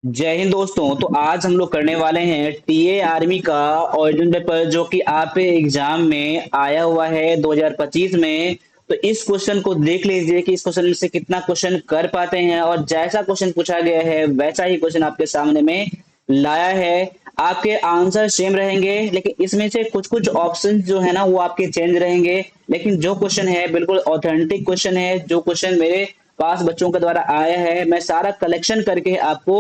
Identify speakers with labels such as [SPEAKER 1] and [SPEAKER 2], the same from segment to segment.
[SPEAKER 1] जय हिंद दोस्तों। तो आज हम लोग करने वाले हैं टीए आर्मी का ऑरिजिन पेपर जो कि आपके एग्जाम में आया हुआ है 2025 में। तो इस क्वेश्चन को देख लीजिए कि इस क्वेश्चन से कितना क्वेश्चन कर पाते हैं, और जैसा क्वेश्चन पूछा गया है वैसा ही क्वेश्चन आपके सामने में लाया है। आपके आंसर सेम रहेंगे, लेकिन इसमें से कुछ कुछ ऑप्शन जो है ना वो आपके चेंज रहेंगे। लेकिन जो क्वेश्चन है बिल्कुल ऑथेंटिक क्वेश्चन है। जो क्वेश्चन मेरे पास बच्चों के द्वारा आया है, मैं सारा कलेक्शन करके आपको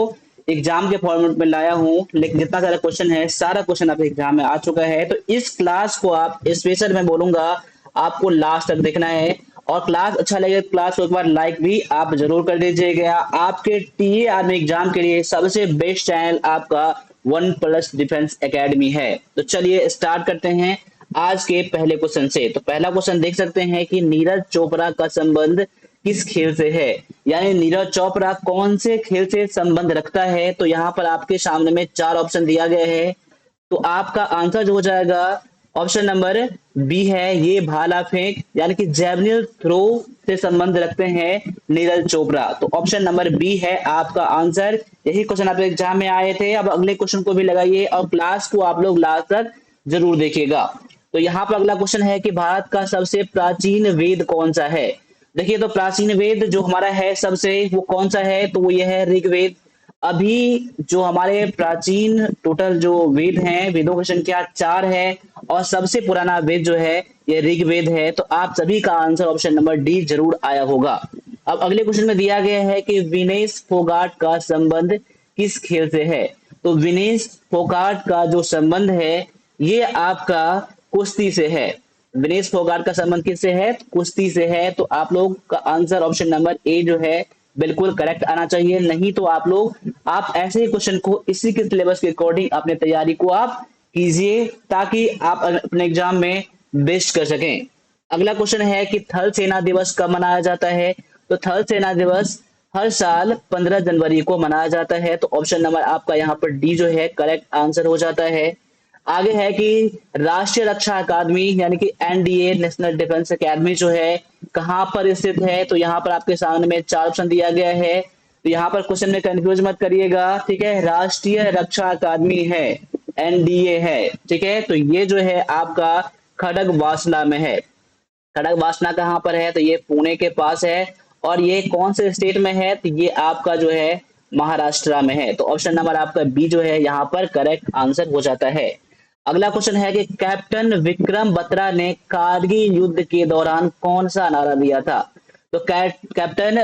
[SPEAKER 1] एग्जाम के फॉर्मेट में लाया हूं। लेकिन जितना सारा क्वेश्चन है सारा क्वेश्चन आपके एग्जाम में आ चुका है। तो इस क्लास को आप स्पेशल मैं बोलूंगा आपको लास्ट तक देखना है। और क्लास अच्छा लगे तो क्लास को एक बार लाइक भी आप जरूर कर दीजिएगा। आपके टीए आर्मी एग्जाम के लिए सबसे बेस्ट चैनल आपका वन प्लस डिफेंस एकेडमी है। तो चलिए स्टार्ट करते हैं आज के पहले क्वेश्चन से। तो पहला क्वेश्चन देख सकते हैं कि नीरज चोपड़ा का संबंध किस खेल से है, यानी नीरज चोपड़ा कौन से खेल से संबंध रखता है। तो यहाँ पर आपके सामने में चार ऑप्शन दिया गया है। तो आपका आंसर जो हो जाएगा ऑप्शन नंबर बी है, ये भाला फेंक यानी कि जैवलिन थ्रो से संबंध रखते हैं नीरज चोपड़ा। तो ऑप्शन नंबर बी है आपका आंसर। यही क्वेश्चन आपके एग्जाम में आए थे। अब अगले क्वेश्चन को भी लगाइए और क्लास को आप लोग लास्ट तक जरूर देखिएगा। तो यहाँ पर अगला क्वेश्चन है कि भारत का सबसे प्राचीन वेद कौन सा है। देखिए, तो प्राचीन वेद जो हमारा है सबसे, वो कौन सा है, तो वो ये है ऋग्वेद। अभी जो हमारे प्राचीन टोटल जो वेद हैं, वेदों की संख्या 4 है, और सबसे पुराना वेद जो है ये ऋग्वेद है। तो आप सभी का आंसर ऑप्शन नंबर डी जरूर आया होगा। अब अगले क्वेश्चन में दिया गया है कि विनेश फोगाट का संबंध किस खेल से है। तो विनेश फोगाट का जो संबंध है ये आपका कुश्ती से है। विनेश फोगाट का संबंध किससे है, कुश्ती से है। तो आप लोग का आंसर ऑप्शन नंबर ए जो है बिल्कुल करेक्ट आना चाहिए। नहीं तो आप ऐसे ही क्वेश्चन को इसी के सिलेबस के अकॉर्डिंग अपने तैयारी को आप कीजिए, ताकि आप अपने एग्जाम में बेस्ट कर सकें। अगला क्वेश्चन है कि थल सेना दिवस कब मनाया जाता है। तो थल सेना दिवस हर साल 15 जनवरी को मनाया जाता है। तो ऑप्शन नंबर आपका यहाँ पर डी जो है करेक्ट आंसर हो जाता है। आगे है कि राष्ट्रीय रक्षा अकादमी यानी कि एनडीए नेशनल डिफेंस अकेडमी जो है कहाँ पर स्थित है। तो यहाँ पर आपके सामने में चार ऑप्शन दिया गया है। तो यहाँ पर क्वेश्चन में कंफ्यूज मत करिएगा, ठीक है। राष्ट्रीय रक्षा अकादमी है, एनडीए है, ठीक है। तो ये जो है आपका खड़गवासला में है। खड़गवासला कहाँ पर है, तो ये पुणे के पास है। और ये कौन से स्टेट में है, तो ये आपका जो है महाराष्ट्र में है। तो ऑप्शन नंबर आपका बी जो है यहाँ पर करेक्ट आंसर हो जाता है। अगला क्वेश्चन है कि कैप्टन विक्रम बत्रा ने कारगिल युद्ध के दौरान कौन सा नारा दिया था। तो कैप्टन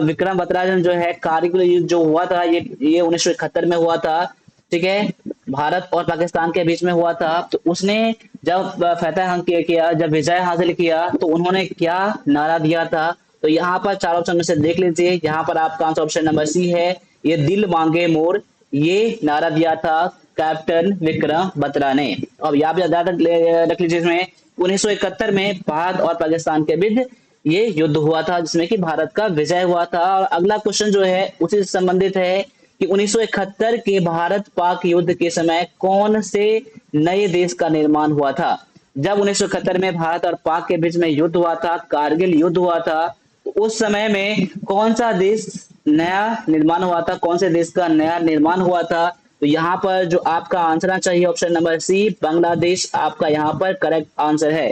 [SPEAKER 1] विक्रम बत्रा जो है कारगिल युद्ध जो हुआ था ये 1971 में हुआ था, ठीक है। भारत और पाकिस्तान के बीच में हुआ था। तो उसने जब फतह किया, जब विजय हासिल किया, तो उन्होंने क्या नारा दिया था। तो यहाँ पर चार ऑप्शन में से देख लीजिए। यहाँ पर आपका आंसर ऑप्शन नंबर सी है, ये दिल मांगे मोर, ये नारा दिया था कैप्टन विक्रम बत्रा ने। अब यहाँ पे याद रख लीजिए, इसमें 1971 में भारत और पाकिस्तान के बीच ये युद्ध हुआ था, जिसमें कि भारत का विजय हुआ था। और अगला क्वेश्चन जो है उसी से संबंधित है कि 1971 के भारत पाक युद्ध के समय कौन से नए देश का निर्माण हुआ था। जब 1971 में भारत और पाक के बीच में युद्ध हुआ था, कारगिल युद्ध हुआ था, तो उस समय में कौन सा देश नया निर्माण हुआ था, कौन से देश का नया निर्माण हुआ था। तो यहाँ पर जो आपका आंसर चाहिए ऑप्शन नंबर सी, बांग्लादेश आपका यहाँ पर करेक्ट आंसर है।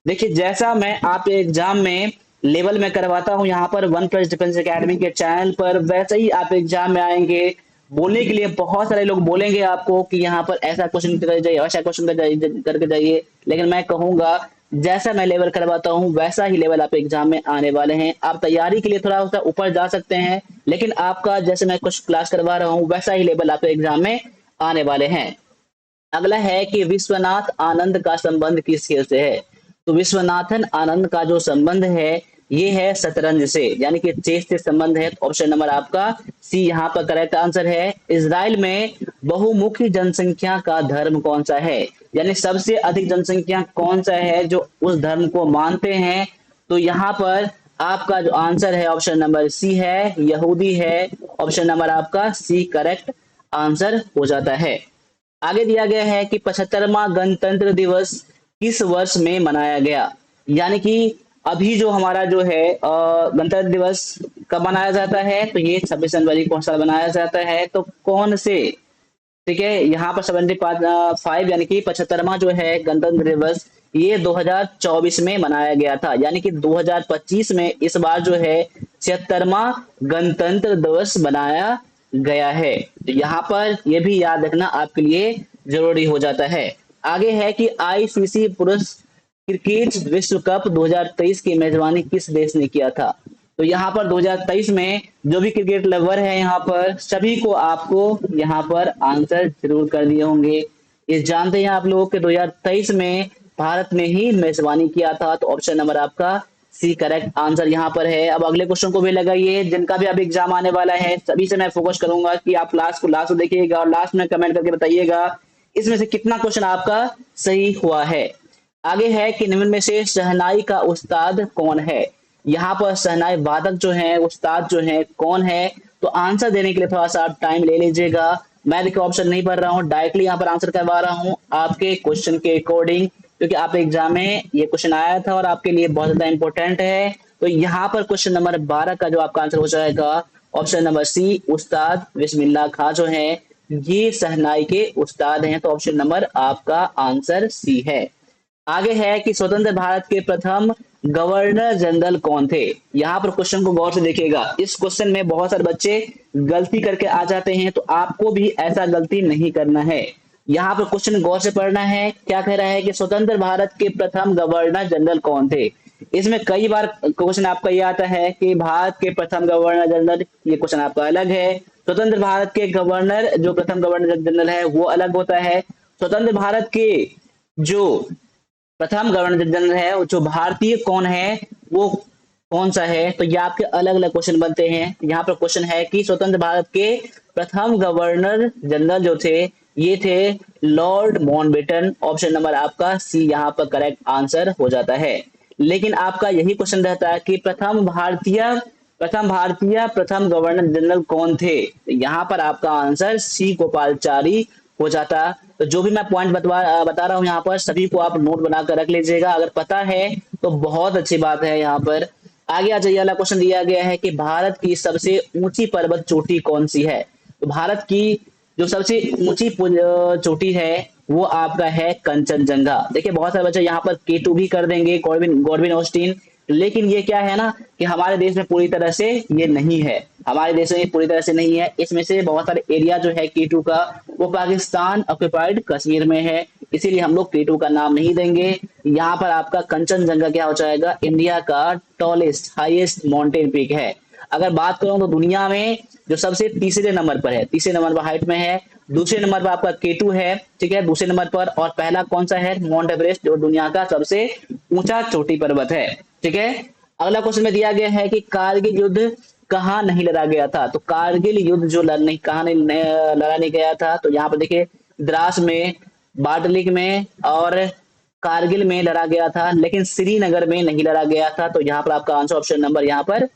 [SPEAKER 1] देखिए, जैसा मैं आप एग्जाम में लेवल में करवाता हूं यहाँ पर वन प्लस डिफेंस एकेडमी के चैनल पर, वैसे ही आप एग्जाम में आएंगे। बोलने के लिए बहुत सारे लोग बोलेंगे आपको कि यहाँ पर ऐसा क्वेश्चन करके जाइए, वैसा क्वेश्चन करके जाइए। लेकिन मैं कहूंगा जैसा मैं लेवल करवाता हूँ वैसा ही लेवल आप एग्जाम में आने वाले हैं। आप तैयारी के लिए थोड़ा सा ऊपर जा सकते हैं, लेकिन आपका जैसे मैं कुछ क्लास करवा रहा हूँ वैसा ही लेवल आपके एग्जाम में आने वाले हैं। अगला है कि विश्वनाथ आनंद का संबंध किस खेल से है। तो विश्वनाथन आनंद का जो संबंध है ये है शतरंज से, यानी कि चेस से संबंध है। तो ऑप्शन नंबर आपका सी यहाँ पर करेक्ट आंसर है। इजराइल में बहुमुखी जनसंख्या का धर्म कौन सा है, यानी सबसे अधिक जनसंख्या कौन सा है जो उस धर्म को मानते हैं। तो यहाँ पर आपका जो आंसर है ऑप्शन नंबर सी है, यहूदी है। ऑप्शन नंबर आपका सी करेक्ट आंसर हो जाता है। आगे दिया गया है कि 75वां गणतंत्र दिवस किस वर्ष में मनाया गया, यानी कि अभी जो हमारा जो है गणतंत्र दिवस कब मनाया जाता है, तो ये 26 जनवरी को साल मनाया जाता है। तो कौन से, ठीक है, यहाँ पर 75 यानी कि 75वां जो है गणतंत्र दिवस, ये 2024 में मनाया गया था, यानी कि 2025 में इस बार जो है 76वां गणतंत्र दिवस बनाया गया है। तो यहाँ पर ये भी याद रखना आपके लिए जरूरी हो जाता है। आगे है कि आईसीसी पुरुष क्रिकेट विश्व कप 2023 की मेजबानी किस देश ने किया था। तो यहाँ पर 2023 में जो भी क्रिकेट लवर है यहाँ पर सभी को आपको यहाँ पर आंसर जरूर कर दिए होंगे। ये जानते हैं आप लोग कि 2023 में भारत ने ही मेजबानी किया था। तो ऑप्शन नंबर आपका सी करेक्ट आंसर यहाँ पर है। अब अगले क्वेश्चन को भी लगाइए, जिनका भी अब एग्जाम आने वाला है सभी से मैं फोकस करूंगा कि आप लास्ट देखिएगा और लास्ट में कमेंट करके बताइएगा इसमें से कितना क्वेश्चन आपका सही हुआ है। आगे है कि निम्न में से शहनाई का उस्ताद कौन है। यहाँ पर शहनाई वादक जो है, उस्ताद जो है कौन है। तो आंसर देने के लिए थोड़ा सा आप टाइम ले लीजिएगा। मैं देखिए ऑप्शन नहीं पढ़ रहा हूँ, डायरेक्टली यहाँ पर आंसर करवा रहा हूँ आपके क्वेश्चन के अकॉर्डिंग, क्योंकि आपके एग्जाम में ये क्वेश्चन आया था और आपके लिए बहुत ज्यादा इंपॉर्टेंट है। तो यहाँ पर क्वेश्चन नंबर 12 का जो आपका आंसर हो जाएगा ऑप्शन नंबर सी, उस्ताद बिस्मिल्लाह खां जो है ये शहनाई के उस्ताद हैं। तो ऑप्शन नंबर आपका आंसर सी है। आगे है कि स्वतंत्र भारत के प्रथम गवर्नर जनरल कौन थे। यहाँ पर क्वेश्चन को गौर से देखिएगा, इस क्वेश्चन में बहुत सारे बच्चे गलती करके आ जाते हैं, तो आपको भी ऐसा गलती नहीं करना है। यहाँ पर क्वेश्चन गौर से पढ़ना है। क्या कह रहा है कि स्वतंत्र भारत के प्रथम गवर्नर जनरल कौन थे। इसमें कई बार क्वेश्चन आपका ये आता है कि भारत के प्रथम गवर्नर जनरल, ये क्वेश्चन आपका अलग है। स्वतंत्र भारत के गवर्नर, जो प्रथम गवर्नर जनरल है वो अलग होता है। स्वतंत्र भारत के जो प्रथम गवर्नर जनरल है, जो भारतीय कौन है वो कौन सा है। तो ये आपके अलग अलग क्वेश्चन बनते हैं। यहाँ पर क्वेश्चन है कि स्वतंत्र भारत के प्रथम गवर्नर जनरल जो थे ये थे लॉर्ड माउंटबेटन। ऑप्शन नंबर आपका सी यहाँ पर करेक्ट आंसर हो जाता है। लेकिन आपका यही क्वेश्चन रहता है कि प्रथम गवर्नर जनरल कौन थे। तो यहाँ पर आपका आंसर सी गोपालचारी हो जाता। तो जो भी मैं पॉइंट बता रहा हूँ यहाँ पर सभी को आप नोट बनाकर रख लीजिएगा। अगर पता है तो बहुत अच्छी बात है। यहाँ पर आगे आ जाइए, अगला क्वेश्चन दिया गया है कि भारत की सबसे ऊंची पर्वत चोटी कौन सी है। तो भारत की जो सबसे ऊंची चोटी है वो आपका है कंचनजंगा। देखिए बहुत सारे बच्चे यहाँ पर K2 भी कर देंगे, गॉडविन ऑस्टिन, लेकिन ये क्या है ना कि हमारे देश में पूरी तरह से ये नहीं है। हमारे देश में पूरी तरह से नहीं है। इसमें से बहुत सारे एरिया जो है K2 का वो पाकिस्तान ऑक्युपाइड कश्मीर में है, इसीलिए हम लोग K2 का नाम नहीं देंगे। यहाँ पर आपका कंचनजंगा क्या हो जाएगा, इंडिया का टॉलेस्ट हाईएस्ट माउंटेन पीक है। अगर बात करूं तो दुनिया में जो सबसे तीसरे नंबर पर है, तीसरे नंबर पर हाइट में है। दूसरे नंबर पर आपका K2 है, ठीक है, दूसरे नंबर पर। और पहला कौन सा है, माउंट एवरेस्ट, जो दुनिया का सबसे ऊंचा चोटी पर्वत है, ठीक है। अगला क्वेश्चन में दिया गया है कि कारगिल युद्ध कहाँ नहीं लड़ा गया था। तो कारगिल युद्ध जो कहाँ नहीं लड़ा नहीं गया था, तो यहाँ पर देखिए द्रास में, बाटलिक में और कारगिल में लड़ा गया था, लेकिन श्रीनगर में नहीं लड़ा गया था। तो यहाँ पर आपका आंसर ऑप्शन नंबर यहाँ पर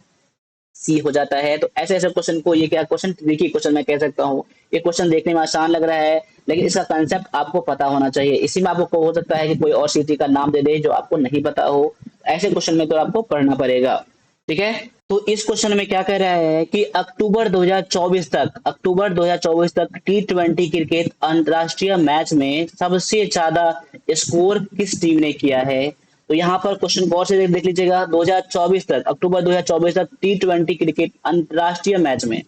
[SPEAKER 1] सी हो जाता है। तो ऐसे ऐसे क्वेश्चन को, ये क्या क्वेश्चन ट्रिकी क्वेश्चन मैं कह सकता हूँ। ये क्वेश्चन देखने में आसान लग रहा है, लेकिन इसका कंसेप्ट आपको पता होना चाहिए। इसी में आपको हो सकता है कि कोई और सिटी का नाम दे दे जो आपको नहीं पता हो। ऐसे क्वेश्चन में तो आपको पढ़ना पड़ेगा, ठीक है। तो इस क्वेश्चन में क्या कह रहा है कि अक्टूबर 2024 तक T20 क्रिकेट अंतरराष्ट्रीय मैच में सबसे ज्यादा स्कोर किस टीम ने किया है। तो यहाँ पर क्वेश्चन गौर से देख लीजिएगा। 2024 तक, अक्टूबर 2024 तक T20 क्रिकेट अंतरराष्ट्रीय मैच में,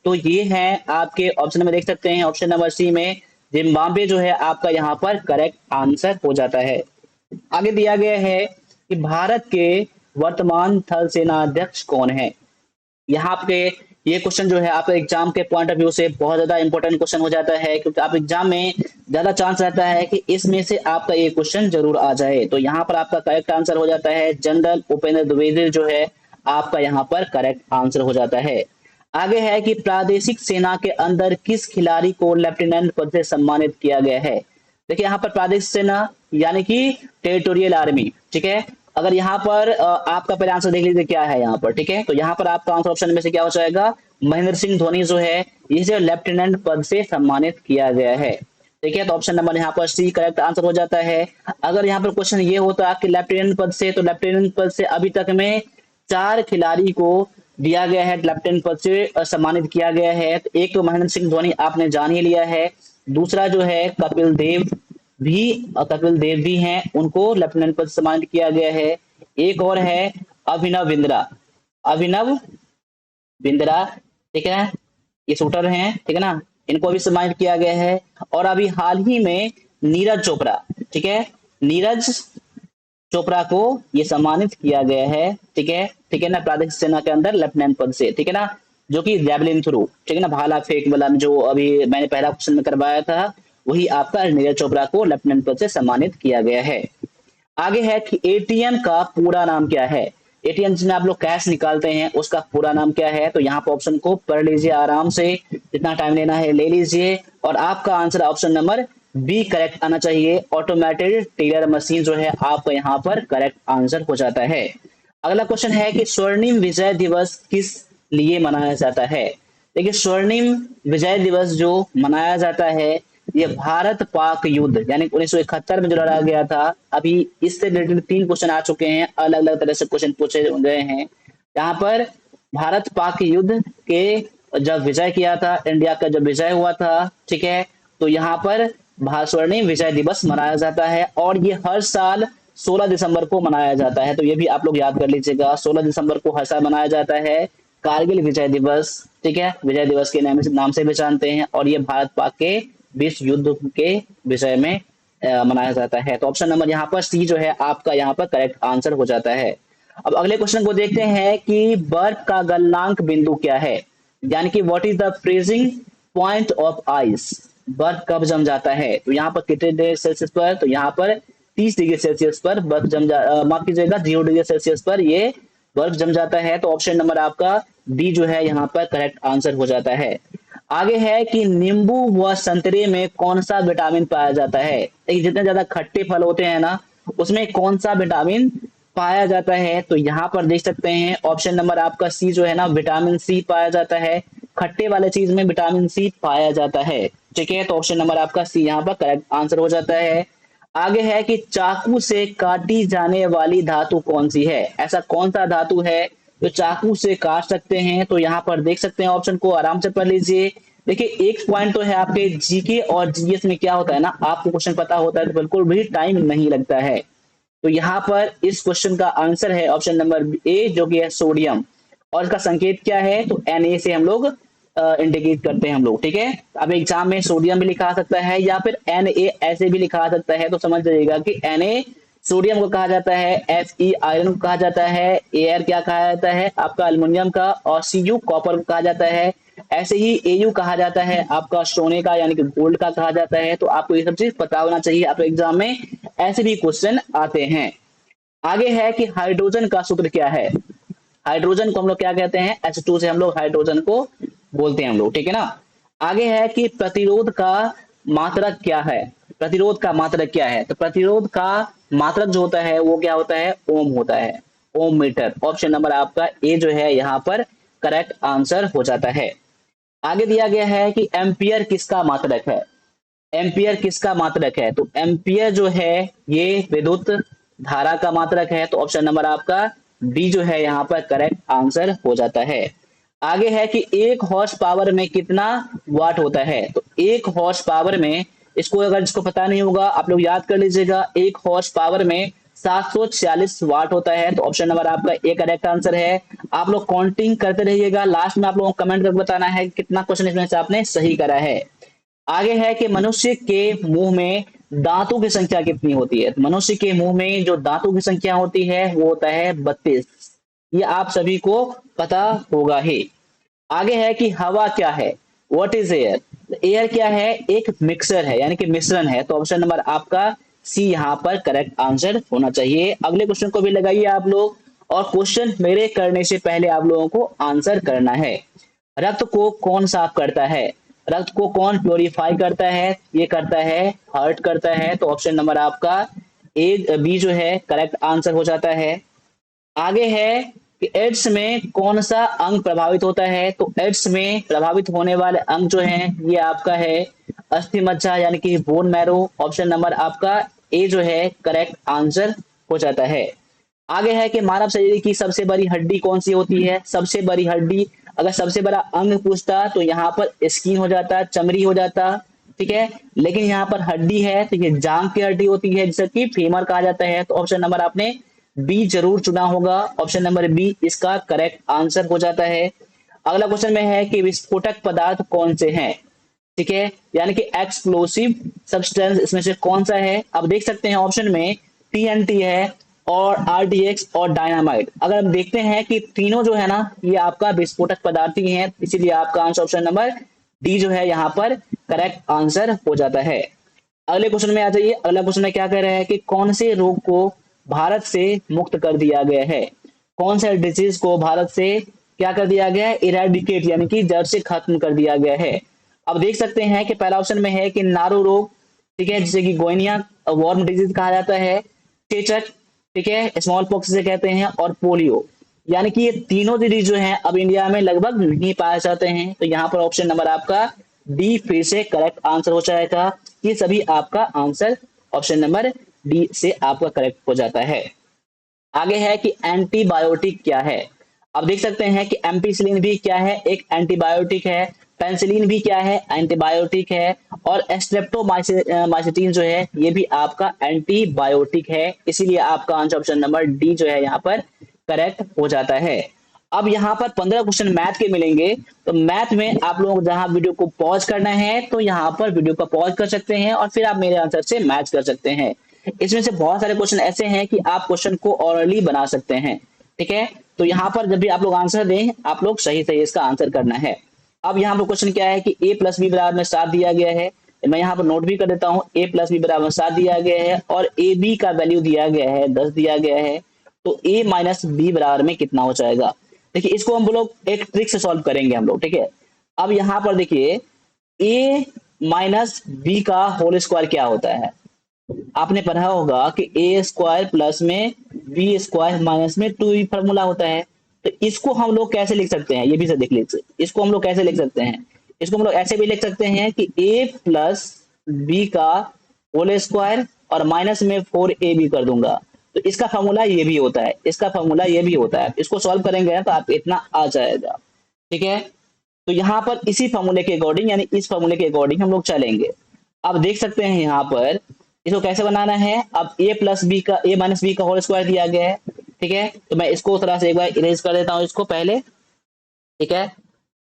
[SPEAKER 1] तो ये है आपके ऑप्शन में देख सकते हैं, ऑप्शन नंबर सी में जिम्बाब्वे जो है आपका यहाँ पर करेक्ट आंसर हो जाता है। आगे दिया गया है कि भारत के वर्तमान थल सेना अध्यक्ष कौन है। यहाँ पे ये क्वेश्चन जो है आपके एग्जाम के पॉइंट ऑफ व्यू से बहुत ज्यादा इंपॉर्टेंट क्वेश्चन हो जाता है, क्योंकि आप एग्जाम में ज्यादा चांस रहता है कि इसमें से आपका ये क्वेश्चन जरूर आ जाए। तो यहाँ पर आपका करेक्ट आंसर हो जाता है जनरल उपेंद्र द्विवेदी जो है आपका यहाँ पर करेक्ट आंसर हो जाता है। आगे है कि प्रादेशिक सेना के अंदर किस खिलाड़ी को लेफ्टिनेंट पद से सम्मानित किया गया है। देखिए यहाँ पर प्रादेशिक सेना यानी कि टेरिटोरियल आर्मी, ठीक है। अगर यहाँ पर आपका पहले आंसर देख लीजिए क्या है यहाँ पर, ठीक है। तो यहाँ पर आपका आंसर ऑप्शन में से क्या हो जाएगा, महेंद्र सिंह धोनी जो है इसे लेफ्टिनेंट पद से सम्मानित किया गया है। ठीक है, तो ऑप्शन नंबर यहाँ पर सी करेक्ट आंसर हो जाता है। अगर यहाँ पर क्वेश्चन ये होता कि लेफ्टिनेंट पद से, तो लेफ्टिनेंट पद से अभी तक में 4 खिलाड़ी को दिया गया है, लेफ्टिनेंट पद से सम्मानित किया गया है। तो एक तो महेंद्र सिंह धोनी आपने जान ही लिया है, दूसरा जो है भी कपिल देव भी हैं, उनको लेफ्टिनेंट पद से सम्मानित किया गया है। एक और है अभिनव बिंद्रा, अभिनव बिंद्रा, ठीक है, ये शूटर हैं, ठीक है ना, इनको भी सम्मानित किया गया है। और अभी हाल ही में नीरज चोपड़ा, ठीक है, नीरज चोपड़ा को ये सम्मानित किया गया है, ठीक है ना, प्रादेशिक सेना के अंदर लेफ्टिनेंट पद से, ठीक है ना, जो कि जैवलिन थ्रू, ठीक है ना, भाला फेंक वाला में जो अभी मैंने पहला क्वेश्चन में करवाया था, वही आपका नीरज चोपड़ा को लेफ्टिनेंट पद से सम्मानित किया गया है। आगे है कि एटीएम का पूरा नाम क्या है। एटीएम जिसमें आप लोग कैश निकालते हैं उसका पूरा नाम क्या है, तो यहाँ पर ऑप्शन को पढ़ लीजिए आराम से, जितना टाइम लेना है ले लीजिए, और आपका answer option number B correct आना चाहिए। ऑटोमेटेड टेलर मशीन जो है आपका यहाँ पर करेक्ट आंसर हो जाता है। अगला क्वेश्चन है कि स्वर्णिम विजय दिवस किस लिए मनाया जाता है। देखिए, स्वर्णिम विजय दिवस जो मनाया जाता है, ये भारत पाक युद्ध यानी 1971 में जो लड़ा गया था, अभी इससे रिलेटेड 3 क्वेश्चन आ चुके हैं, अलग अलग तरह से क्वेश्चन पूछे गए हैं। यहाँ पर भारत पाक युद्ध के जब विजय किया था, इंडिया का जब विजय हुआ था, ठीक है, तो यहाँ पर स्वर्णिम विजय दिवस मनाया जाता है, और ये हर साल 16 दिसंबर को मनाया जाता है। तो ये भी आप लोग याद कर लीजिएगा, 16 दिसंबर को हर साल मनाया जाता है कारगिल विजय दिवस, ठीक है, विजय दिवस के नाम से भी जानते हैं, और ये भारत पाक के विश्व युद्ध के विषय में मनाया जाता है। तो ऑप्शन नंबर यहाँ पर सी जो है आपका यहाँ पर करेक्ट आंसर हो जाता है। अब अगले क्वेश्चन को देखते हैं कि बर्फ का गलनांक बिंदु क्या है, यानी कि what is the freezing point of ice. बर्फ कब जम जाता है, तो यहाँ पर कितने डिग्री सेल्सियस पर, तो यहाँ पर 30 डिग्री सेल्सियस पर बर्फ माफ कीजिएगा 0 डिग्री सेल्सियस पर ये बर्फ जम जाता है। तो ऑप्शन नंबर आपका डी जो है यहाँ पर करेक्ट आंसर हो जाता है। आगे है कि नींबू व संतरे में कौन सा विटामिन पाया जाता है। देखिए, जितने ज्यादा खट्टे फल होते हैं ना, उसमें कौन सा विटामिन पाया जाता है, तो यहाँ पर देख सकते हैं ऑप्शन नंबर आपका सी जो है ना, विटामिन सी पाया जाता है। खट्टे वाले चीज में विटामिन सी पाया जाता है, ठीक है, तो ऑप्शन नंबर आपका सी यहाँ पर करेक्ट आंसर हो जाता है। आगे है कि चाकू से काटी जाने वाली धातु कौन सी है, ऐसा कौन सा धातु है जो चाकू से काट सकते हैं, तो यहाँ पर देख सकते हैं, ऑप्शन को आराम से पढ़ लीजिए। देखिए, एक पॉइंट तो है आपके जीके और जीएस में क्या होता है ना, आपको क्वेश्चन पता होता है तो बिल्कुल भी टाइम नहीं लगता है। तो यहाँ पर इस क्वेश्चन का आंसर है ऑप्शन नंबर ए, जो कि है सोडियम, और इसका संकेत क्या है, तो Na से हम लोग इंडिकेट करते हैं हम लोग, ठीक है। अब एग्जाम में सोडियम भी लिखा सकता है या फिर Na ऐसे भी लिखा सकता है, तो समझ जाइएगा कि Na सोडियम को कहा जाता है, Fe आयरन को कहा जाता है, एयर क्या कहा जाता है आपका एल्युमिनियम का, और Cu कॉपर को कहा जाता है। ऐसे ही Au कहा जाता है आपका सोने का यानी कि गोल्ड का कहा जाता है। तो आपको ये सब चीज पता होना चाहिए, आपके एग्जाम में ऐसे भी क्वेश्चन आते हैं। आगे है कि हाइड्रोजन का सूत्र क्या है। हाइड्रोजन को हम लोग क्या कहते हैं, H2 से हम लोग हाइड्रोजन को बोलते हैं हम लोग, ठीक है ना। आगे है कि प्रतिरोध का मात्रक क्या है। प्रतिरोध का मात्रक क्या है, तो प्रतिरोध का मात्रक जो होता है वो क्या होता है, ओम होता है, ओम मीटर। ऑप्शन नंबर आपका ए जो है यहाँ पर करेक्ट आंसर हो जाता है। आगे दिया गया है कि एम्पियर किसका मात्रक है। एम्पियर किसका मात्रक है, तो एम्पियर जो है ये विद्युत धारा का मात्रक है। तो ऑप्शन नंबर आपका डी जो है यहाँ पर करेक्ट आंसर हो जाता है। आगे है कि 1 हॉर्स पावर में कितना वाट होता है, तो 1 हॉर्स पावर में, इसको अगर जिसको पता नहीं होगा आप लोग याद कर लीजिएगा, 1 हॉर्स पावर में 746 वाट होता है। तो ऑप्शन नंबर आपका ए करेक्ट आंसर है। आप लोग काउंटिंग करते रहिएगा, लास्ट में आप लोगों को कमेंट करके बताना है कितना क्वेश्चन इसमें से आपने सही करा है। आगे है कि मनुष्य के मुंह में दांतों की संख्या कितनी होती है। मनुष्य के मुंह में जो दांतों की संख्या होती है वो होता है 32, ये आप सभी को पता होगा ही। आगे है कि हवा क्या है, व्हाट इज एयर। एयर क्या है, एक मिक्सर है यानी कि मिश्रण है। तो ऑप्शन नंबर आपका सी यहाँ पर करेक्ट आंसर होना चाहिए। अगले क्वेश्चन को भी लगाइए आप लोग, और क्वेश्चन मेरे करने से पहले आप लोगों को आंसर करना है। रक्त को कौन साफ करता है, रक्त को कौन प्योरीफाई करता है, ये करता है हार्ट करता है। तो ऑप्शन नंबर आपका ए बी जो है करेक्ट आंसर हो जाता है। आगे है कि एड्स में कौन सा अंग प्रभावित होता है, तो एड्स में प्रभावित होने वाले अंग जो है ये आपका है अस्थि मज्जा यानी कि बोन मैरो। ऑप्शन नंबर आपका ए जो है करेक्ट आंसर हो जाता है। आगे है कि मानव शरीर की सबसे बड़ी हड्डी कौन सी होती है? सबसे बड़ी हड्डी, अगर सबसे बड़ा अंग पूछता तो यहाँ पर स्किन हो जाता, चमड़ी हो जाता, ठीक है। लेकिन यहाँ पर हड्डी है तो ये जांग की हड्डी होती है जिसे कि फीमर कहा जाता है। तो ऑप्शन नंबर आपने बी जरूर चुना होगा। ऑप्शन नंबर बी इसका करेक्ट आंसर हो जाता है। अगला क्वेश्चन में है कि विस्फोटक पदार्थ कौन से हैं, ठीक है, यानी कि एक्सप्लोसिव सब्सटेंस इसमें से कौन सा है? अब देख सकते हैं ऑप्शन में टीएनटी है और आरडीएक्स और डायनामाइट। अगर हम देखते हैं कि तीनों जो है ना ये आपका विस्फोटक पदार्थ ही है, इसीलिए आपका आंसर ऑप्शन नंबर डी जो है यहाँ पर करेक्ट आंसर हो जाता है। अगले क्वेश्चन में आ जाइए। अगला क्वेश्चन में क्या कह रहा है कि कौन से रोग को भारत से मुक्त कर दिया गया है? कौन से डिजीज को भारत से क्या कर दिया गया है? इरेडिकेट यानी कि जड़ से खत्म कर दिया गया है। अब देख सकते हैं कि पहला ऑप्शन में है कि नारू रोग, ठीक है, जिसे कि गोइनिया वॉर्म डिजीज कहा जाता है, चेचक, ठीक है, स्मॉल पॉक्स से कहते हैं, और पोलियो। यानी कि ये तीनों डिजीज जो हैं अब इंडिया में लगभग नहीं पाए जाते हैं। तो यहाँ पर ऑप्शन नंबर आपका डी फिर से करेक्ट आंसर हो जाएगा। ये सभी आपका आंसर ऑप्शन नंबर डी से आपका करेक्ट हो जाता है। आगे है कि एंटीबायोटिक क्या है? अब देख सकते हैं कि एम्पिसिलिन भी क्या है? एक एंटीबायोटिक है। पेंसिलिन भी क्या है? एंटीबायोटिक है। और स्ट्रेप्टोमाइसिटिन जो है ये भी आपका एंटीबायोटिक है। इसीलिए आपका आंसर ऑप्शन नंबर डी जो है यहाँ पर करेक्ट हो जाता है। अब यहाँ पर 15 क्वेश्चन मैथ के मिलेंगे। तो मैथ में आप लोग जहां वीडियो को पॉज करना है तो यहाँ पर वीडियो को पॉज कर सकते हैं और फिर आप मेरे आंसर से मैच कर सकते हैं। इसमें से बहुत सारे क्वेश्चन ऐसे हैं कि आप क्वेश्चन को ऑरली बना सकते हैं, ठीक है। तो यहाँ पर जब भी आप लोग आंसर दें आप लोग सही सही इसका आंसर करना है। अब यहाँ पर क्वेश्चन क्या है कि a प्लस बी बराबर में 7 दिया गया है। मैं यहाँ पर नोट भी कर देता हूँ, a प्लस बी बराबर में 7 दिया गया है और ए बी का वैल्यू दिया गया है 10 दिया गया है। तो a माइनस बी बराबर में कितना हो जाएगा? देखिए इसको हम लोग एक ट्रिक से सॉल्व करेंगे हम लोग, ठीक है। अब यहाँ पर देखिए a माइनस बी का होल स्क्वायर क्या होता है? आपने पढ़ा होगा कि ए स्क्वायर प्लस में बी स्क्वायर माइनस में 2 फॉर्मूला होता है। तो इसको हम लोग कैसे लिख सकते हैं ये भी से देख लीजिए। इसको हम लोग कैसे लिख सकते हैं? इसको हम लोग ऐसे भी लिख सकते हैं कि a प्लस बी का होल स्क्वायर और माइनस में 4ab कर दूंगा। तो इसका फॉर्मूला ये भी होता है, इसका फॉर्मूला ये भी होता है। इसको सॉल्व करेंगे तो आप इतना आ जाएगा, ठीक है। तो यहाँ पर इसी फॉर्मूले के अकॉर्डिंग यानी इस फॉर्मूले के अकॉर्डिंग हम लोग चलेंगे। अब देख सकते हैं यहाँ पर इसको कैसे बनाना है। अब a प्लस बी का a माइनस बी का होल स्क्वायर दिया गया है, ठीक है। तो मैं इसको थोड़ा सा एक बार इरेज कर देता हूँ इसको पहले, ठीक है।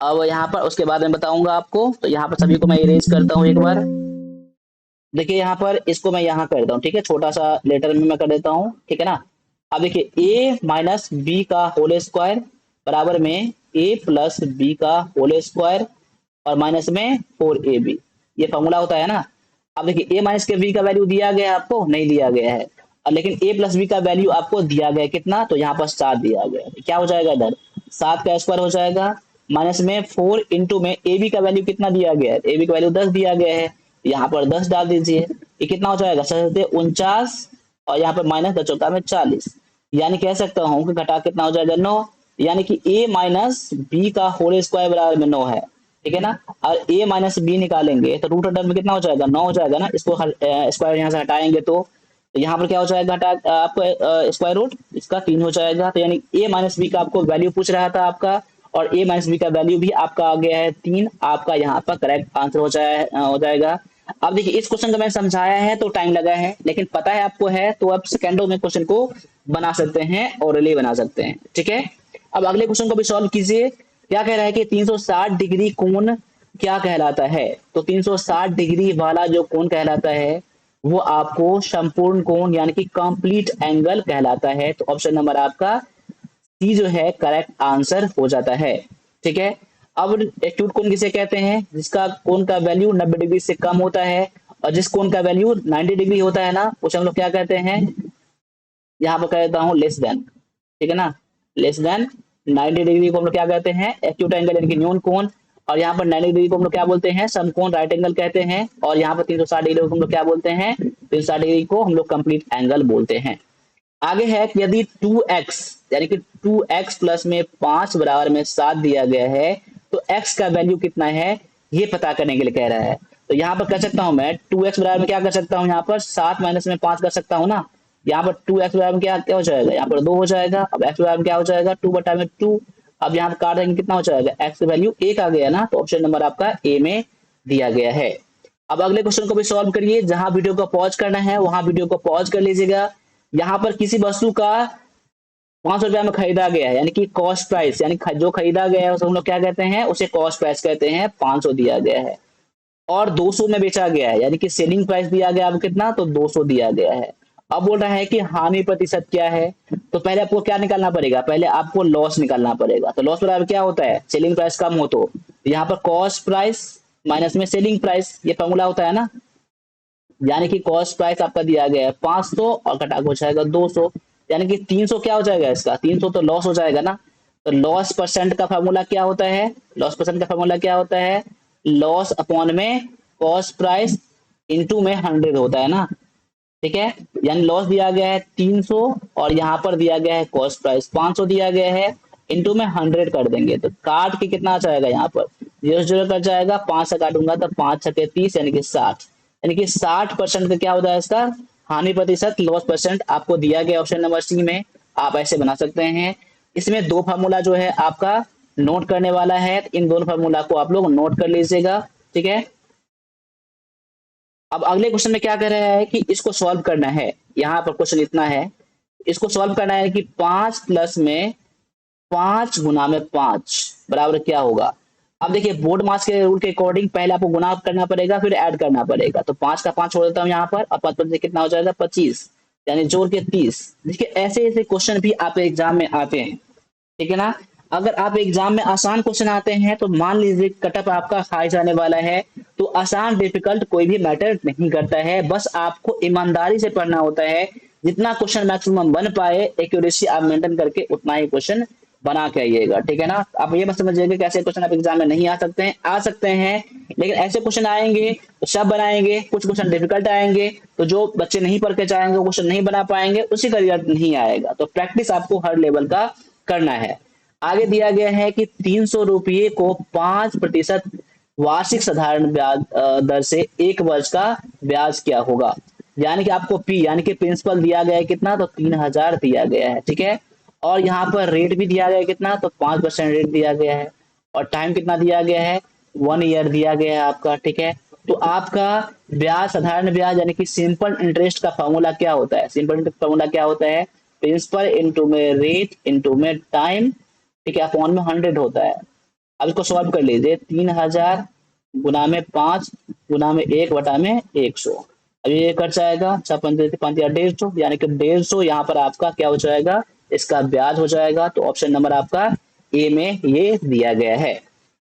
[SPEAKER 1] अब यहाँ पर उसके बाद में बताऊंगा आपको। तो यहाँ पर सभी को मैं इरेज करता हूँ एक बार। देखिए यहाँ पर इसको मैं यहाँ कर देता हूँ, ठीक है, छोटा सा लेटर में मैं कर देता हूँ, ठीक है ना। अब देखिए a माइनस बी का होल स्क्वायर बराबर में a प्लस बी का होल स्क्वायर और माइनस में 4ab, ये फॉर्मूला होता है ना। अब देखिए a माइनस के b का वैल्यू दिया गया है आपको? नहीं दिया गया है। लेकिन a प्लस बी का वैल्यू आपको दिया गया है कितना? तो यहाँ पर 7 दिया गया है। क्या हो जाएगा इधर? 7 का स्क्वायर हो जाएगा माइनस में 4 इंटू में ए बी का वैल्यू कितना दिया गया है? ए बी का वैल्यू 10 दिया गया है। यहाँ पर 10 डाल दीजिए। ये कितना हो जाएगा? 49 और यहाँ पर माइनस 10 चौका में 40, यानी कह सकता हूँ कि घटा कितना हो जाएगा? 9। यानी कि a माइनस बी का होल स्क्वायर बराबर में 9 है, ठीक है ना। और a माइनस बी निकालेंगे तो रूट अंडर में कितना हो जाएगा? 9 हो जाएगा ना। इसको स्क्वायर यहाँ से हटाएंगे तो यहाँ पर क्या हो जाएगा? आपको स्क्वायर रूट इसका 3 हो जाएगा। तो यानी a माइनस बी का आपको वैल्यू पूछ रहा था आपका, और a माइनस बी का वैल्यू भी आपका आ गया है 3। आपका यहाँ पर करेक्ट आंसर हो जाएगा। अब देखिए इस क्वेश्चन को मैंने समझाया है तो टाइम लगा है, लेकिन पता है आपको है तो आप सेकंडों में क्वेश्चन को बना सकते हैं और रिले बना सकते हैं, ठीक है। अब अगले क्वेश्चन को भी सॉल्व कीजिए। क्या कह रहा है कि 360 डिग्री कोण क्या कहलाता है? तो 360 डिग्री वाला जो कोण कहलाता है वो आपको संपूर्ण कोण यानी कि कंप्लीट एंगल कहलाता है। तो ऑप्शन नंबर आपका सी जो है करेक्ट आंसर हो जाता है, ठीक है। अब एक्यूट कोण किसे कहते हैं? जिसका कोण का वैल्यू 90 डिग्री से कम होता है, और जिस कोण का वैल्यू 90 डिग्री होता है ना उसे हम लोग क्या कहते हैं? यहाँ पर कह देता हूँ लेस देन, ठीक है ना। लेस देन 90 डिग्री को हम लोग क्या कहते हैं? एक्यूट एंगल यानी कि न्यून कोण। और यहाँ पर 90 डिग्री को हम लोग क्या बोलते हैं? समकोण राइट एंगल कहते हैं। और यहाँ पर 360 डिग्री को हम लोग क्या बोलते हैं? 360 डिग्री को हम लोग कंप्लीट एंगल बोलते हैं। आगे है कि यदि 2x यानी कि 2x प्लस में 5 बराबर में 7 दिया गया है तो x का वैल्यू कितना है ये पता करने के लिए कह रहा है। तो यहाँ पर कर सकता हूँ मैं 2x बराबर में क्या कर सकता हूँ, यहाँ पर 7 माइनस में 5 कर सकता हूँ ना। यहाँ पर 2x बराबर में क्या क्या हो जाएगा, यहाँ पर 2 हो जाएगा। अब x बराबर में क्या हो जाएगा, 2/2। अब यहाँ पर काट देंगे कितना हो जाएगा, x की वैल्यू 1 आ गया ना, तो ऑप्शन नंबर आपका ए में दिया गया है। अब अगले क्वेश्चन को भी सॉल्व करिए। जहां वीडियो को पॉज करना है वहां वीडियो को पॉज कर लीजिएगा। यहाँ पर किसी वस्तु का 500 रुपया में खरीदा गया है, यानी कि कॉस्ट प्राइस, यानी जो खरीदा गया है उसे हम लोग क्या कहते हैं, उसे कॉस्ट प्राइस कहते हैं, 500 दिया गया है। और 200 में बेचा गया है, यानी कि सेलिंग प्राइस दिया गया है कितना, तो 200 दिया गया है। अब बोल रहा है कि हानि प्रतिशत क्या है, तो पहले आपको क्या निकालना पड़ेगा, पहले आपको लॉस निकालना पड़ेगा। तो लॉस बराबर क्या होता है, सेलिंग प्राइस कम हो तो यहाँ पर कॉस्ट प्राइस माइनस में सेलिंग प्राइस, ये फॉर्मूला होता है ना। यानी कि कॉस्ट प्राइस आपका दिया गया है 500 और घटा हो जाएगा 200, यानी कि 300 क्या हो जाएगा, इसका 300 तो लॉस हो जाएगा ना। तो लॉस परसेंट का फॉर्मूला क्या होता है, लॉस परसेंट का फॉर्मूला क्या होता है, लॉस अपॉन में कॉस्ट प्राइस इनटू में 100 होता है ना। ठीक है, यानी लॉस दिया गया है 300 और यहाँ पर दिया गया है कॉस्ट प्राइस 500 दिया गया है, इनटू में 100 कर देंगे तो काट के कितना आ जाएगा, यहाँ पर 0 0 कट जाएगा, 5 से काटूंगा तो 5 छके 30 यानी कि 60, यानी कि 60% का क्या होता है इसका हानि प्रतिशत, लॉस परसेंट आपको दिया गया ऑप्शन नंबर सी में। आप ऐसे बना सकते हैं। इसमें दो फार्मूला जो है आपका नोट करने वाला है, इन दोनों फार्मूला को आप लोग नोट कर लीजिएगा। ठीक है, अब अगले क्वेश्चन में क्या कह रहा है कि इसको सॉल्व करना है। यहाँ पर क्वेश्चन इतना है, इसको सॉल्व करना है कि 5 प्लस में 5 गुना में 5 बराबर क्या होगा। अब देखिए बोर्ड मास के रूल के अकॉर्डिंग पहले आपको गुना करना पड़ेगा फिर ऐड करना पड़ेगा। तो 5 का 5 छोड़ देता हूँ यहाँ पर, अब 5 से कितना हो जाएगा 25, यानी जोड़ के 30। देखिए ऐसे ऐसे क्वेश्चन भी आपके एग्जाम में आते हैं, ठीक है ना। अगर आप एग्जाम में आसान क्वेश्चन आते हैं तो मान लीजिए कटअप आपका हाई जाने वाला है, तो आसान डिफिकल्ट कोई भी मैटर नहीं करता है, बस आपको ईमानदारी से पढ़ना होता है। जितना क्वेश्चन मैक्सिमम बन पाए एक्यूरेसी आप मेंटेन करके उतना ही क्वेश्चन बना के आइएगा, ठीक है ना। आप ये मत समझिएगा कि ऐसे क्वेश्चन आप एग्जाम में नहीं आ सकते हैं, आ सकते हैं, लेकिन ऐसे क्वेश्चन आएंगे तो सब बनाएंगे। कुछ क्वेश्चन डिफिकल्ट आएंगे तो जो बच्चे नहीं पढ़ के चाहेंगे वो क्वेश्चन नहीं बना पाएंगे, उसी का रिजल्ट नहीं आएगा। तो प्रैक्टिस आपको हर लेवल का करना है। आगे दिया गया है कि 300 रुपये को 5% वार्षिक साधारण ब्याज दर से 1 वर्ष का ब्याज क्या होगा। यानी कि आपको पी यानी कि प्रिंसिपल दिया गया है कितना, तो 3000 दिया गया है, ठीक है। और यहाँ पर रेट भी दिया गया है कितना, तो 5% रेट दिया गया है। और टाइम कितना दिया गया है, 1 ईयर दिया गया है आपका, ठीक है। तो आपका ब्याज साधारण ब्याज यानी कि सिंपल इंटरेस्ट का फॉर्मूला क्या होता है, सिंपल इंटरेस्ट फॉर्मूला क्या होता है, प्रिंसिपल इंटू में रेट इंटू में टाइम, ठीक है, अपॉन में 100 होता है। अब इसको सॉल्व कर लीजिए, 3000 गुना में 5 गुना में 1 बटा में 100। अब ये कट जाएगा, 150 यानी कि 150 यहाँ पर आपका क्या हो जाएगा, इसका ब्याज हो जाएगा। तो ऑप्शन नंबर आपका ए में ये दिया गया है।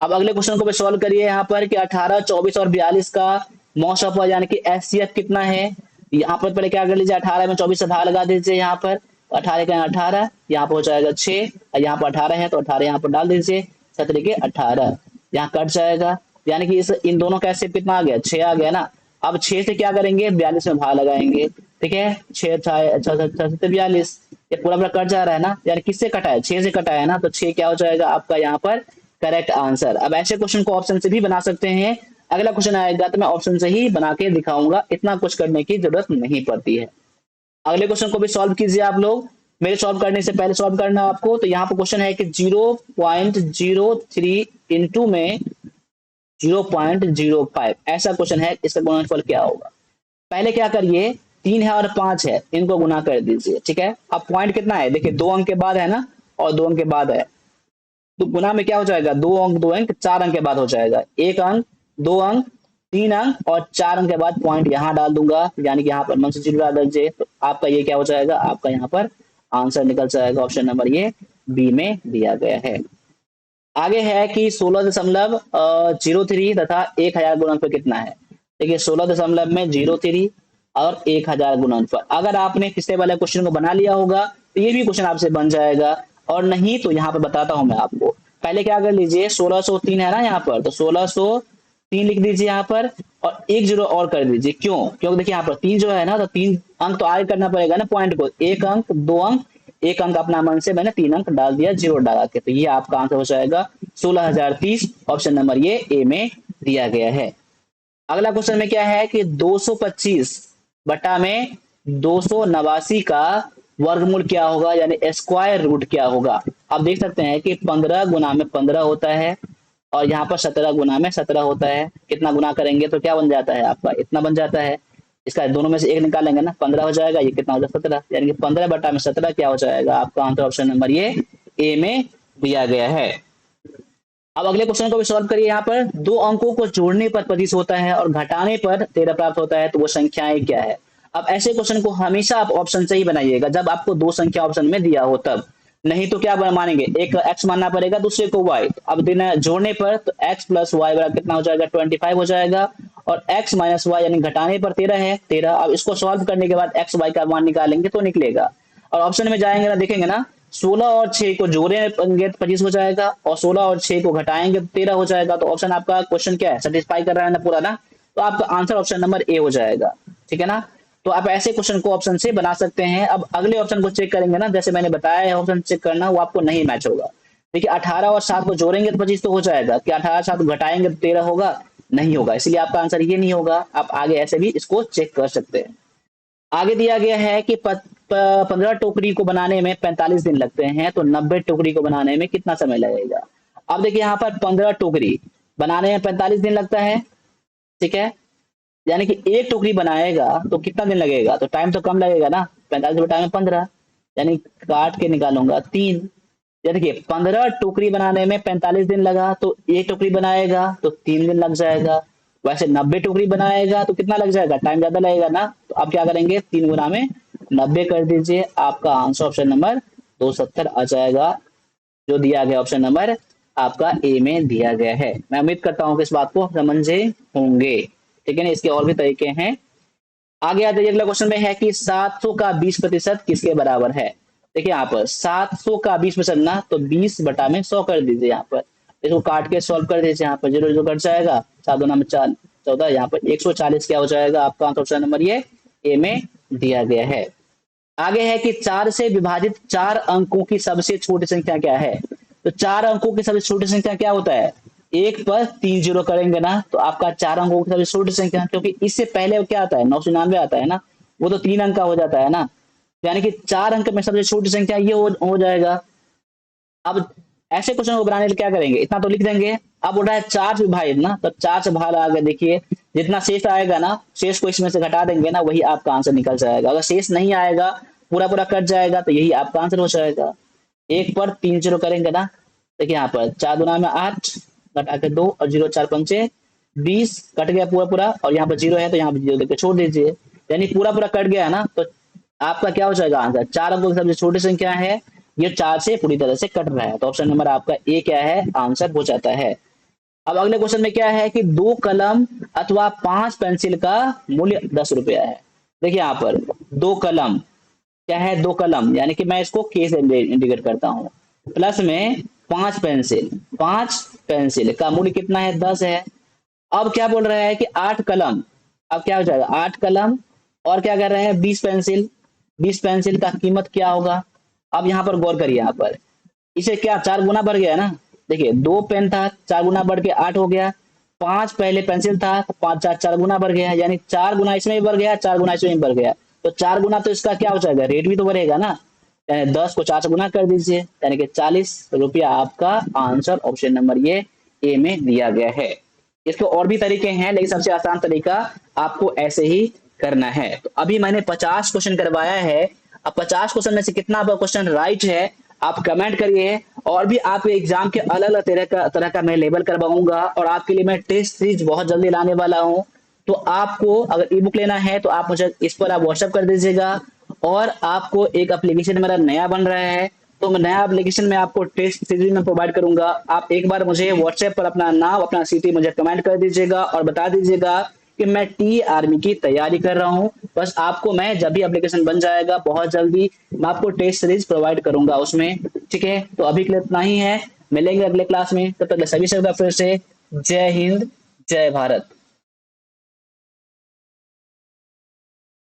[SPEAKER 1] अब अगले क्वेश्चन को भी सॉल्व करिए यहाँ पर कि 18, 24 और 42 का मौसम पर यानी कि एचसीएफ कितना है। यहाँ पर पहले क्या कर लीजिए, 18 में 24 से भाग लगा दीजिए, यहाँ पर 18 का 18, यहाँ पर हो जाएगा 6, यहाँ पर 18 है तो 18 यहाँ पर डाल दीजिए, 17 के 18, यहाँ कट जाएगा। यानी कि इस इन दोनों का एचसीएफ कितना आ गया, 6 आ गया ना। अब 6 से क्या करेंगे, 42 में भाग लगाएंगे, ठीक है, 6 42, ये पूरा पूरा कट जा रहा है ना, यानी किससे कटा है, 6 से कटा है ना, तो 6 क्या हो जाएगा आपका यहाँ पर करेक्ट आंसर। अब ऐसे क्वेश्चन को ऑप्शन से भी बना सकते हैं। अगला क्वेश्चन आएगा तो मैं ऑप्शन से ही बना के दिखाऊंगा, इतना कुछ करने की जरूरत नहीं पड़ती है। अगले क्वेश्चन को भी सॉल्व कीजिए आप लोग, मेरे सॉल्व करने से पहले सॉल्व करना आपको। तो यहाँ पर क्वेश्चन है कि 0.03 इंटू में 0.05 ऐसा क्वेश्चन है, इसका गुणनफल क्या होगा। पहले क्या करिए, 3 है और 5 है, इनको गुना कर दीजिए, ठीक है। अब पॉइंट कितना है, देखिए 2 अंक के बाद है ना, और 2 अंक के बाद है, तो गुना में क्या हो जाएगा, 2 अंक 2 अंक 4 अंक के बाद हो जाएगा, 1 अंक 2 अंक 3 अंक और 4 अंक के बाद पॉइंट यहाँ डाल दूंगा, यानी कि यहाँ पर 9 से 0 डाल दीजिए, तो आपका ये क्या हो जाएगा, आपका यहाँ पर आंसर निकल जाएगा। ऑप्शन नंबर ये बी में दिया गया है। आगे है कि 16.03 तथा 1000 गुणनफल कितना है। देखिए 16.03 और 1000 गुणनफल, अगर आपने पिछले वाले क्वेश्चन को बना लिया होगा तो ये भी क्वेश्चन आपसे बन जाएगा, और नहीं तो यहाँ पर बताता हूं मैं आपको। पहले क्या कर लीजिए, 1603 है ना यहाँ पर, तो 1603 लिख दीजिए यहाँ पर, और 1 0 और कर दीजिए। क्यों, क्योंकि देखिए यहाँ पर 3 जो है ना, तो 3 अंक तो आगे करना पड़ेगा ना पॉइंट को, 1 अंक 2 अंक 1 अंक अपना मन से मैंने 3 अंक डाल दिया 0 डाला के, तो ये आपका आंसर हो जाएगा 16030। ऑप्शन नंबर ये ए में दिया गया है। अगला क्वेश्चन में क्या है कि 225 बटा में 289 का वर्गमूल क्या होगा, यानी स्क्वायर रूट क्या होगा। आप देख सकते हैं कि 15 गुना में 15 होता है और यहाँ पर 17 गुना में 17 होता है। कितना गुना करेंगे तो क्या बन जाता है आपका, इतना बन जाता है। इसका दोनों में से एक निकालेंगे ना, 15 हो जाएगा, ये कितना हो जाएगा 17, यानी कि 15 बटा में 17 क्या हो जाएगा आपका आंसर ऑप्शन नंबर ये ए में दिया गया है। अब अगले क्वेश्चन को भी सॉल्व करिए। यहाँ पर दो अंकों को जोड़ने पर 25 होता है और घटाने पर 13 प्राप्त होता है, तो वो संख्याएं क्या है। अब ऐसे क्वेश्चन को हमेशा आप ऑप्शन से ही बनाइएगा जब आपको दो संख्या ऑप्शन में दिया हो तब, नहीं तो क्या मानेंगे, एक एक्स मानना पड़ेगा दूसरे को वाई। अब देना जोड़ने पर तो एक्स प्लस वाई बराबर कितना हो जाएगा 25 हो जाएगा, और एक्स माइनस वाई यानी घटाने पर 13 है 13। अब इसको सॉल्व करने के बाद एक्स वाई का मान निकालेंगे तो निकलेगा, और ऑप्शन में जाएंगे ना, देखेंगे ना 16 और 6 को जोड़ेंगे तो 25 हो जाएगा, और 16 और 6 को घटाएंगे तो 13 हो जाएगा। तो ऑप्शन आपका क्वेश्चन क्या है, सेटिस्फाई कर रहा है ना पूरा ना, तो आपका आंसर ऑप्शन नंबर ए हो जाएगा। ठीक है ना, तो आप ऐसे क्वेश्चन को ऑप्शन से बना सकते हैं। अब अगले ऑप्शन को चेक करेंगे ना, जैसे मैंने बताया है ऑप्शन चेक करना, वो आपको नहीं मैच होगा। देखिए 18 और 7 को जोड़ेंगे तो 25 तो हो जाएगा, क्या 18 7 को घटाएंगे तो 13 होगा, नहीं होगा, इसलिए आपका आंसर ये नहीं होगा। आप आगे ऐसे भी इसको चेक कर सकते हैं। आगे दिया गया है कि 15 टोकरी को बनाने में 45 दिन लगते हैं, तो 90 टोकरी को बनाने में कितना समय लगेगा। अब देखिए यहाँ पर 15 टोकरी बनाने में 45 दिन लगता है, ठीक है, यानी कि एक टोकरी बनाएगा तो कितना दिन लगेगा, तो टाइम तो कम लगेगा ना, 45 बटा में 15, यानी काट के निकालूंगा 3। यानी कि 15 टोकरी बनाने में 45 दिन लगा, तो एक टोकरी बनाएगा तो 3 दिन लग जाएगा। वैसे 90 टोकरी बनाएगा तो कितना लग जाएगा, टाइम ज्यादा लगेगा ना, तो आप क्या करेंगे 3 गुना में 90 कर दीजिए, आपका आंसर ऑप्शन नंबर 270 आ जाएगा, जो दिया गया ऑप्शन नंबर आपका ए में दिया गया है। मैं उम्मीद करता हूँ कि इस बात को समझे होंगे। ठीक है ना, इसके और भी तरीके हैं। आगे आते अगला क्वेश्चन में है कि 700 का 20% किसके बराबर है। देखिए यहाँ पर 700 का 20% ना, तो 20 बटा में 100 कर दीजिए। यहाँ पर इसको काट के सॉल्व कर दीजिए, यहाँ पर जीरो जीरो कट जाएगा, 7 दूना में 4 14, यहाँ पर 140 क्या हो जाएगा आपका आंसर ऑप्शन नंबर ये ए में दिया गया है। आगे है कि 4 से विभाजित 4 अंकों की सबसे छोटी संख्या क्या है। तो 4 अंकों की सबसे छोटी संख्या क्या होता है, एक पर 3 जीरो करेंगे ना, तो आपका 4 अंकों की सबसे छोटी संख्या, क्योंकि इससे पहले क्या आता है 999 आता है ना, वो तो 3 अंक का हो जाता है ना, यानी कि 4 अंक में सबसे छोटी संख्या ये हो जाएगा। अब ऐसे क्वेश्चन को बनाने के लिए क्या करेंगे, इतना तो लिख देंगे। अब उठा है 4 से विभाजित ना, तो 4 से बाहर आगे देखिए जितना शेष आएगा ना, शेष को इसमें से घटा देंगे ना, वही आपका आंसर निकल जाएगा। अगर शेष नहीं आएगा, पूरा पूरा कट जाएगा, तो यही आपका आंसर हो जाएगा। एक पर 3 जीरो करेंगे ना, देखिए यहाँ पर 4 दुना में 8 घटा के 2 और 0 4 पंचे 20 कट गया पूरा पूरा, और यहाँ पर 0 है तो यहाँ पर 0 देकर छोड़ दीजिए, यानी पूरा पूरा कट गया है ना, तो आपका क्या हो जाएगा आंसर। 4 अंकों की सबसे छोटी संख्या है, ये 4 से पूरी तरह से कट रहा है, तो ऑप्शन नंबर आपका ए क्या है, आंसर हो जाता है। अब अगले क्वेश्चन में क्या है कि 2 कलम अथवा 5 पेंसिल का मूल्य 10 रुपया है। देखिए यहाँ पर 2 कलम क्या है, 2 कलम, यानी कि मैं इसको के से इंडिकेट करता हूँ, प्लस में 5 पेंसिल का मूल्य कितना है 10 है। अब क्या बोल रहा है कि 8 कलम, अब क्या हो जाएगा 8 कलम, और क्या कर रहे हैं 20 पेंसिल, 20 पेंसिल का कीमत क्या होगा। अब यहाँ पर गौर करिए, यहाँ पर इसे क्या 4 गुना बढ़ गया ना, देखिए 2 पेन था 4 गुना बढ़ के 8 हो गया, 5 पहले पेंसिल था तो 5 4 गुना बढ़ गया, यानी 4 गुना इसमें भी बढ़ गया, 4 गुना इसमें भी बढ़ गया, तो 4 गुना तो इसका क्या हो जाएगा, रेट भी तो बढ़ेगा ना, यानी 10 को 4 से गुना कर दीजिए, यानी कि 40 रुपया आपका आंसर ऑप्शन नंबर ये ए में दिया गया है। इसके और भी तरीके हैं, लेकिन सबसे आसान तरीका आपको ऐसे ही करना है। तो अभी मैंने 50 क्वेश्चन करवाया है, अब 50 क्वेश्चन में से कितना आपका क्वेश्चन राइट है आप कमेंट करिए, और भी आपके एग्जाम के अलग अलग तरह का मैं लेबल करवाऊंगा, और आपके लिए मैं टेस्ट सीरीज बहुत जल्दी लाने वाला हूं। तो आपको अगर ई बुक लेना है तो आप मुझे इस पर आप व्हाट्सएप कर दीजिएगा, और आपको एक एप्लीकेशन मेरा नया बन रहा है, तो मैं नया एप्लीकेशन में आपको टेस्ट सीरीज में प्रोवाइड करूंगा। आप एक बार मुझे व्हाट्सएप पर अपना नाम अपना सिटी मुझे कमेंट कर दीजिएगा और बता दीजिएगा कि मैं टी आर्मी की तैयारी कर रहा हूं। बस आपको मैं जब भी एप्लीकेशन बन जाएगा बहुत जल्दी मैं आपको टेस्ट सीरीज प्रोवाइड करूंगा उसमें। ठीक है, तो अभी के लिए इतना ही है, मिलेंगे अगले क्लास में, तब तक सभी से फिर से जय हिंद जय भारत।